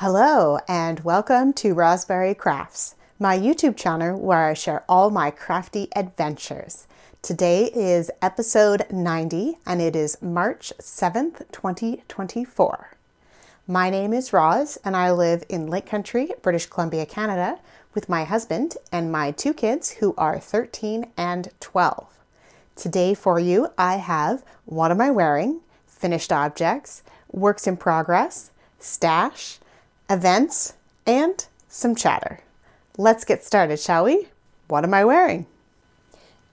Hello and welcome to Rosberry Crafts, my YouTube channel where I share all my crafty adventures. Today is episode 90 and it is March 7th, 2024. My name is Roz and I live in Lake Country, British Columbia, Canada with my husband and my two kids who are 13 and 12. Today for you I have what am I wearing, finished objects, works in progress, stash, events, and some chatter. Let's get started, shall we? What am I wearing?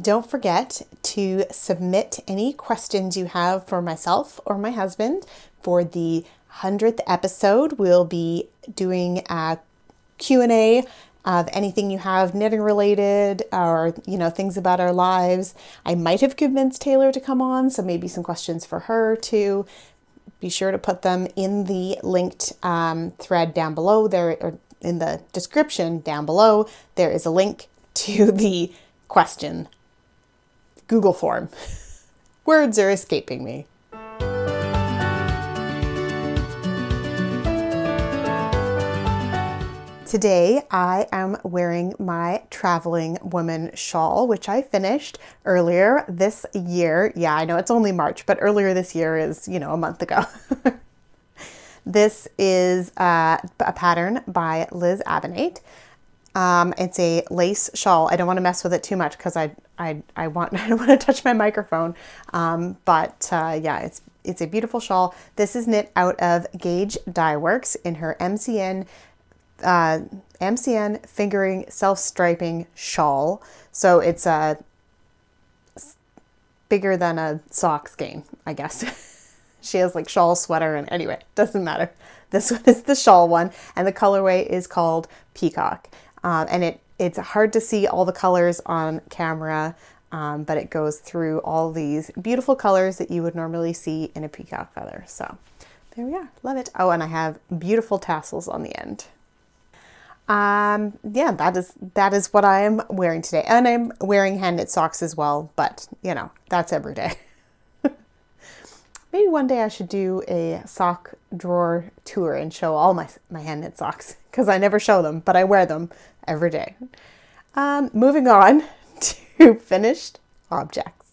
Don't forget to submit any questions you have for myself or my husband. For the 100th episode, we'll be doing a Q&A of anything you have knitting related or, things about our lives. I might have convinced Taylor to come on, so maybe some questions for her too. Be sure to put them in the linked thread down below there, or in the description down below. There is a link to the question Google form. Words are escaping me. Today I am wearing my traveling woman shawl, which I finished earlier this year. Yeah, I know it's only March, but earlier this year is, a month ago. This is a pattern by Liz Abinate. It's a lace shawl. I don't want to mess with it too much because I don't want to touch my microphone. Yeah, it's a beautiful shawl. This is knit out of Gauge Dye Works in her MCN fingering self-striping shawl. So it's bigger than a sock skein, I guess. She has like shawl, sweater, and anyway, doesn't matter. This one is the shawl one, and the colorway is called Peacock. And it's hard to see all the colors on camera, but it goes through all these beautiful colors that you would normally see in a peacock feather. So there we are, love it. Oh, and I have beautiful tassels on the end. Yeah, that is what I am wearing today. And I'm wearing hand knit socks as well, but that's every day. Maybe one day I should do a sock drawer tour and show all my hand knit socks because I never show them, but I wear them every day. Moving on to finished objects.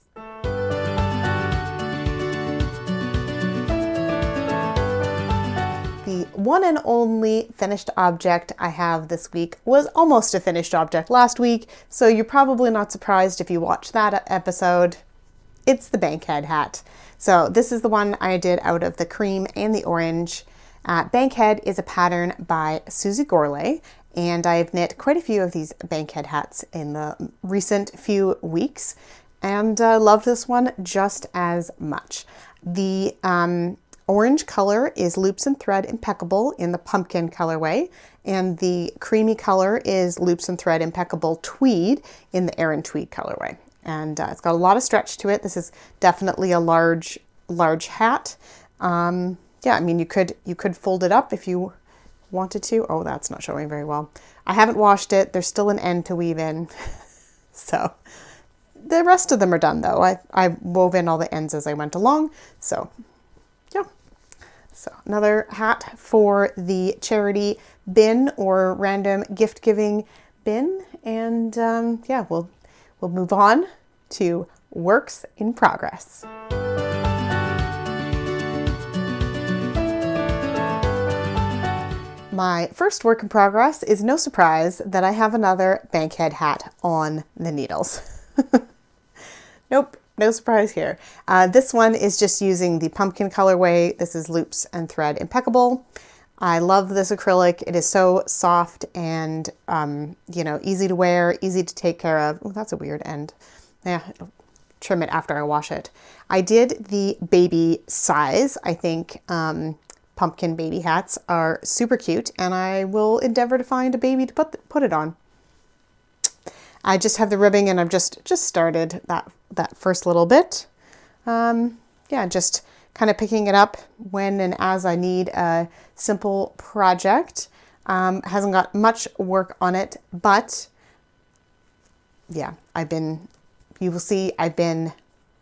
The one and only finished object I have this week was almost a finished object last week, so you're probably not surprised if you watch that episode. It's the Bankhead hat. So this is the one I did out of the cream and the orange. Bankhead is a pattern by Susie Gourlay, and I've knit quite a few of these Bankhead hats in the recent few weeks, and love this one just as much. The orange color is Loops and Thread Impeccable in the pumpkin colorway, and the creamy color is Loops and Thread Impeccable Tweed in the Aran Tweed colorway. And it's got a lot of stretch to it. This is definitely a large hat. Yeah, I mean, you could fold it up if you wanted to. Oh, that's not showing very well. I haven't washed it. There's still an end to weave in. So the rest of them are done though. I wove in all the ends as I went along. So yeah. So another hat for the charity bin or random gift giving bin. And yeah, we'll move on to works in progress. My first work in progress is no surprise that I have another Bankhead hat on the needles. Nope, no surprise here. This one is just using the pumpkin colorway. This is Loops and Thread Impeccable. I love this acrylic. It is so soft and, easy to wear, easy to take care of. Oh, that's a weird end. Yeah, I'll trim it after I wash it. I did the baby size. I think pumpkin baby hats are super cute, and I will endeavor to find a baby to put it on. I just have the ribbing, and I've just started that first little bit. Yeah, just kind of picking it up when and as I need a simple project. Hasn't got much work on it, but yeah, you will see I've been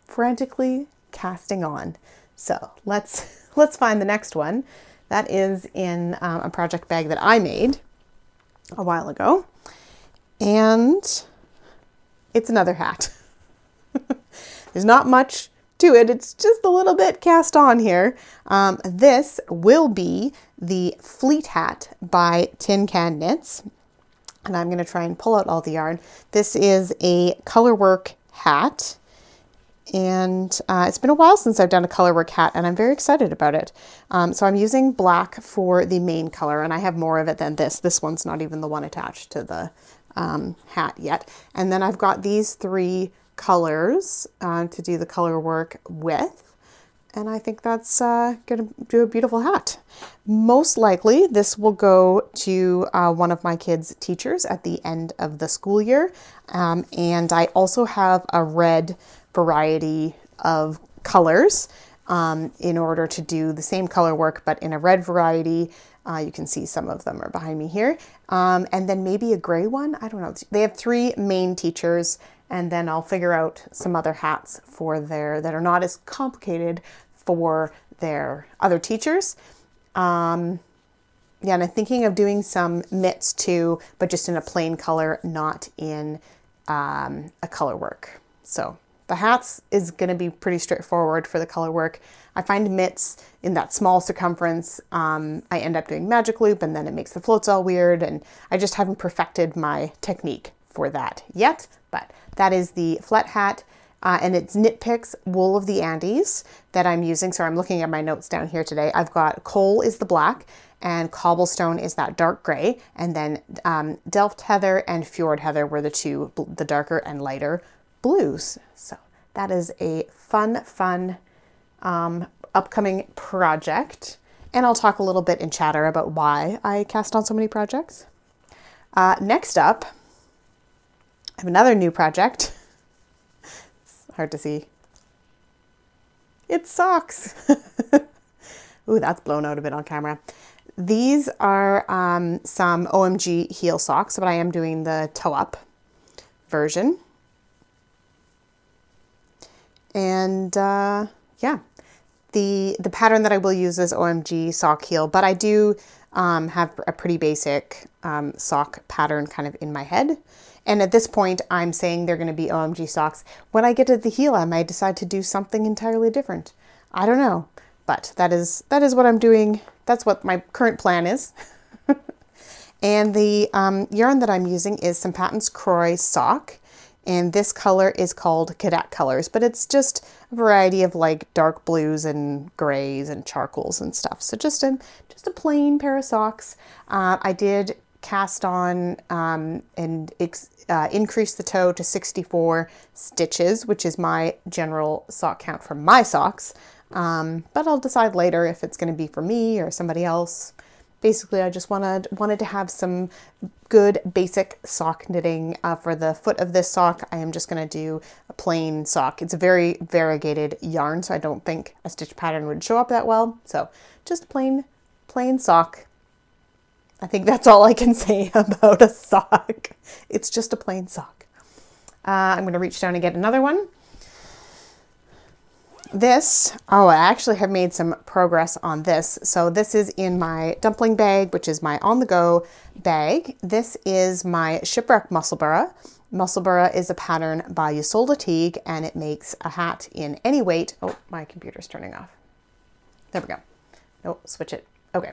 frantically casting on. So let's find the next one. That is in a project bag that I made a while ago. And it's another hat. There's not much to it. It's just a little bit cast on here. This will be the Fleet Hat by Tin Can Knits. And I'm going to try and pull out all the yarn. This is a colorwork hat. And it's been a while since I've done a colorwork hat, and I'm very excited about it. So I'm using black for the main color, and I have more of it than this. This one's not even the one attached to the hat yet. And then I've got these 3 colors to do the color work with, and I think that's going to do a beautiful hat. Most likely this will go to one of my kids' teachers at the end of the school year, and I also have a red variety of colors in order to do the same color work, but in a red variety. You can see some of them are behind me here, and then maybe a gray one. I don't know. They have 3 main teachers, and then I'll figure out some other hats for that are not as complicated for their other teachers. Yeah, and I'm thinking of doing some mitts too, but just in a plain color, not in a color work. So the hats is going to be pretty straightforward for the color work. I find mitts in that small circumference, I end up doing magic loop, and then it makes the floats all weird, and I just haven't perfected my technique for that yet. But that is the flat hat, and it's Knit Picks Wool of the Andes that I'm using. So I'm looking at my notes down here today. I've got coal is the black, and cobblestone is that dark gray, and then Delft Heather and Fjord Heather were the 2, the darker and lighter blues. So that is a fun upcoming project, and I'll talk a little bit in chatter about why I cast on so many projects. Next up, I have another new project. It's hard to see. It's socks. Ooh, that's blown out a bit on camera. These are some OMG heel socks, but I am doing the toe up version. And yeah, the pattern that I will use is OMG sock heel, but I do have a pretty basic sock pattern kind of in my head. And at this point, I'm saying they're going to be OMG socks. When I get to the heel, I might decide to do something entirely different. I don't know, but that is what I'm doing. That's what my current plan is. And the yarn that I'm using is St. Patton's Croy sock. And this color is called Cadet Colors, but it's just a variety of like dark blues and grays and charcoals and stuff. So just a plain pair of socks. I did cast on and increase the toe to 64 stitches, which is my general sock count for my socks. But I'll decide later if it's going to be for me or somebody else. Basically, I just wanted to have some good basic sock knitting. For the foot of this sock, I am just going to do a plain sock. It's a very variegated yarn, so I don't think a stitch pattern would show up that well. So just plain sock. I think that's all I can say about a sock. It's just a plain sock. I'm going to reach down and get another one. This, I actually have made some progress on this. So this is in my dumpling bag, which is my on-the-go bag. This is my Shipwreck Musselburgh. Musselburgh is a pattern by Isolde Teague, and it makes a hat in any weight. Oh, my computer's turning off. There we go. Nope, switch it. Okay.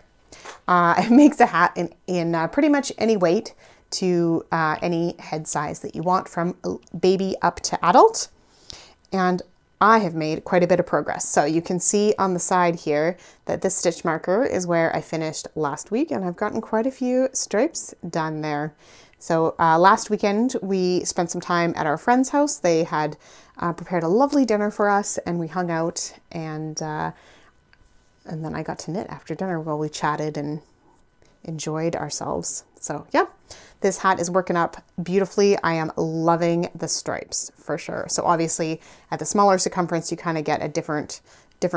It makes a hat in pretty much any weight to any head size that you want, from baby up to adult. And I have made quite a bit of progress. So you can see on the side here that this stitch marker is where I finished last week, and I've gotten quite a few stripes done there. So last weekend we spent some time at our friend's house. They had prepared a lovely dinner for us, and we hung out, and then I got to knit after dinner while we chatted and enjoyed ourselves. So yeah, this hat is working up beautifully. I am loving the stripes for sure. So obviously at the smaller circumference, you kind of get a different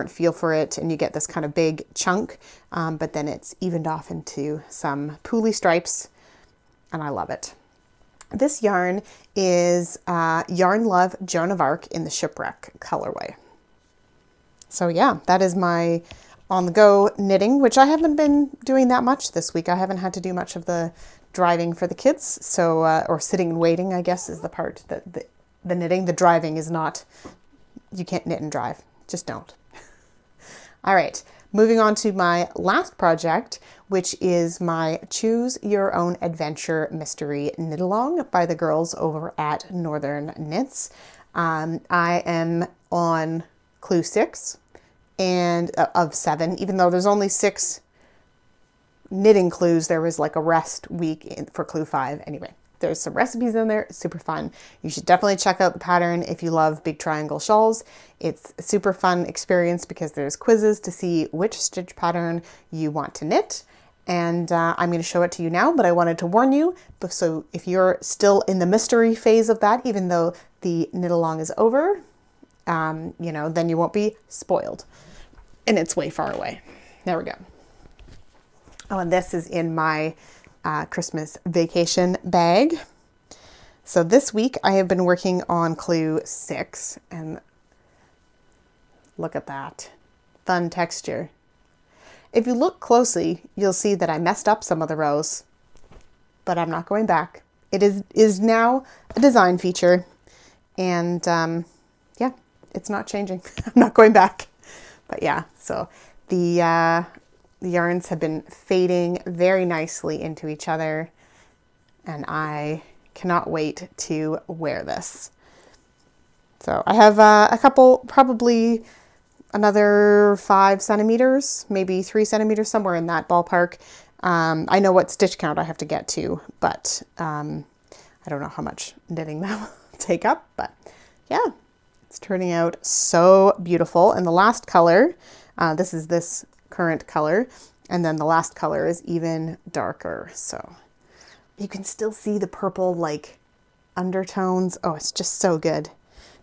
feel for it, and you get this kind of big chunk, but then it's evened off into some pooly stripes, and I love it. This yarn is Yarn Love Joan of Arc in the Shipwreck colorway. So yeah, that is my on the go knitting, which I haven't been doing that much this week. I haven't had to do much of the driving for the kids. So, or sitting and waiting, I guess, is the part that the knitting. The driving is not, you can't knit and drive. Just don't. All right, moving on to my last project, which is my Choose Your Own Adventure Mystery Knit Along by the girls over at Northern Knits. I am on clue 6 and of 7, even though there's only 6 knitting clues. There was like a rest week for clue 5. Anyway, there's some recipes in there. It's super fun. You should definitely check out the pattern if you love big triangle shawls. It's a super fun experience because there's quizzes to see which stitch pattern you want to knit. And I'm going to show it to you now, but I wanted to warn you. So if you're still in the mystery phase of that, even though the knit along is over, you know, then you won't be spoiled. And it's way far away. There we go. Oh, and this is in my Christmas vacation bag. So this week I have been working on clue 6, and look at that fun texture. If you look closely, you'll see that I messed up some of the rows, but I'm not going back. It is now a design feature, and yeah, it's not changing. I'm not going back. But yeah, so the yarns have been fading very nicely into each other, and I cannot wait to wear this. So I have a couple, probably another 5 centimeters, maybe 3 centimeters, somewhere in that ballpark. I know what stitch count I have to get to, but I don't know how much knitting that will take up, but yeah, it's turning out so beautiful. And the last color, this is this current color, and then the last color is even darker. So you can still see the purple like undertones. Oh, it's just so good.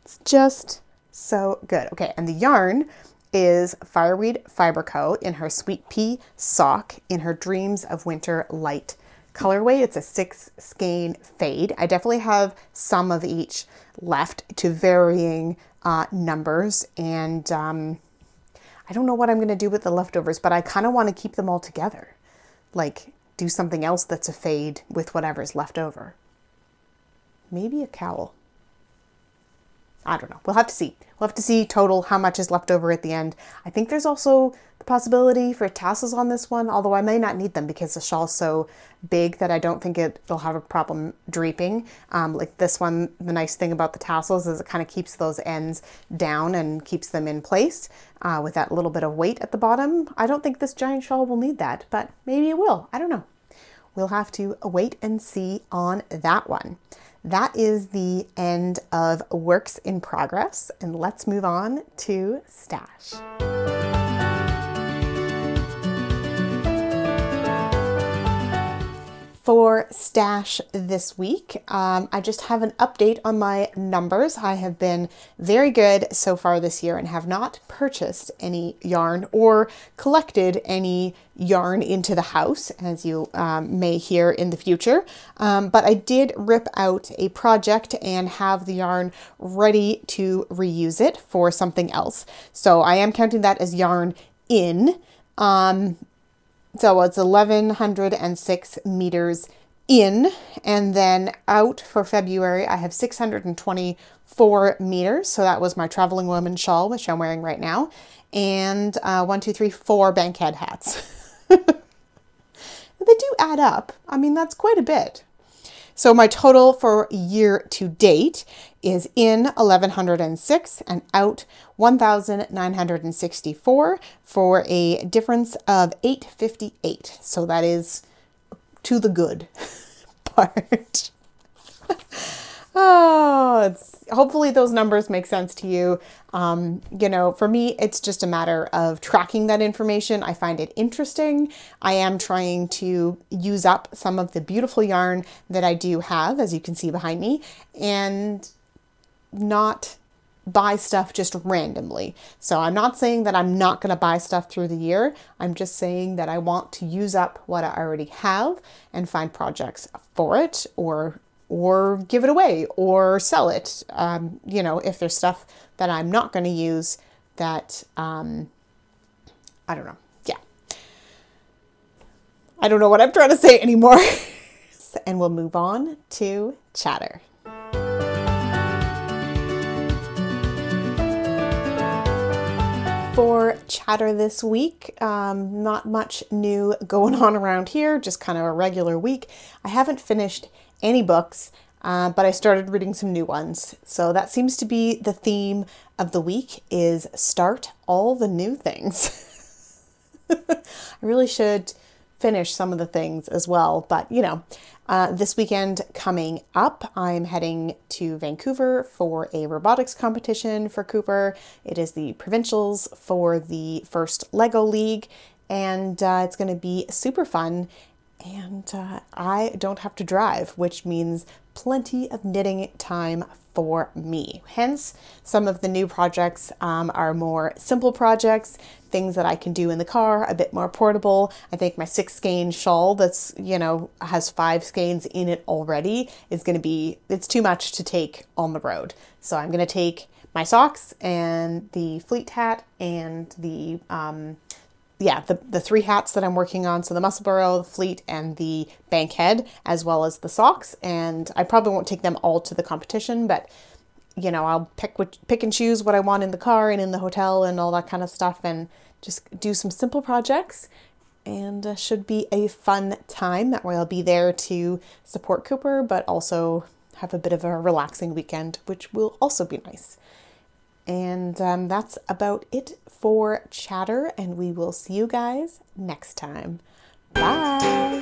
It's just so good. Okay, and the yarn is Fireweed Fiber Co. in her Sweet Pea Sock in her Dreams of Winter Light colorway. It's a 6 skein fade. I definitely have some of each left to varying numbers, and I don't know what I'm going to do with the leftovers, but I kind of want to keep them all together. Like do something else that's a fade with whatever's left over. Maybe a cowl. I don't know. We'll have to see. We'll have to see total how much is left over at the end. I think there's also the possibility for tassels on this one, although I may not need them because the shawl's so big that I don't think it'll have a problem draping. Like this one, the nice thing about the tassels is it kind of keeps those ends down and keeps them in place with that little bit of weight at the bottom. I don't think this giant shawl will need that, but maybe it will. I don't know. We'll have to wait and see on that one. That is the end of works in progress, and let's move on to stash. For stash this week, I just have an update on my numbers. I have been very good so far this year and have not purchased any yarn or collected any yarn into the house, as you may hear in the future. But I did rip out a project and have the yarn ready to reuse it for something else. So I am counting that as yarn in. So it's 1,106 meters in, and then out for February, I have 624 meters. So that was my traveling woman shawl, which I'm wearing right now. And 1, 2, 3, 4 bankhead hats. They do add up. I mean, that's quite a bit. So my total for year to date is in 1,106 and out 1,964 for a difference of 858. So that is to the good part. Oh, hopefully those numbers make sense to you. You know, for me, it's just a matter of tracking that information. I find it interesting. I am trying to use up some of the beautiful yarn that I do have, as you can see behind me, and not buy stuff just randomly. So I'm not saying that I'm not going to buy stuff through the year. I'm just saying that I want to use up what I already have and find projects for it, or give it away or sell it. You know, if there's stuff that I'm not going to use that I don't know. Yeah. I don't know what I'm trying to say anymore. And we'll move on to chatter. For chatter this week, not much new going on around here, just kind of a regular week. I haven't finished any books, but I started reading some new ones. So that seems to be the theme of the week, is start all the new things. I really should finish some of the things as well, but you know, this weekend coming up, I'm heading to Vancouver for a robotics competition for Cooper. It is the provincials for the first Lego League, and it's going to be super fun. And I don't have to drive, which means plenty of knitting time for me. Hence, some of the new projects are more simple projects, things that I can do in the car, a bit more portable. I think my 6 skein shawl that's, you know, has 5 skeins in it already is going to be, it's too much to take on the road. So I'm going to take my socks and the fleet hat and the 3 hats that I'm working on. So the Musselborough, the fleet, and the Bankhead, as well as the socks. And I probably won't take them all to the competition, but you know, I'll pick and choose what I want in the car and in the hotel and all that kind of stuff, and just do some simple projects. And should be a fun time. That way I'll be there to support Cooper, but also have a bit of a relaxing weekend, which will also be nice. And that's about it for chatter, and we will see you guys next time. Bye!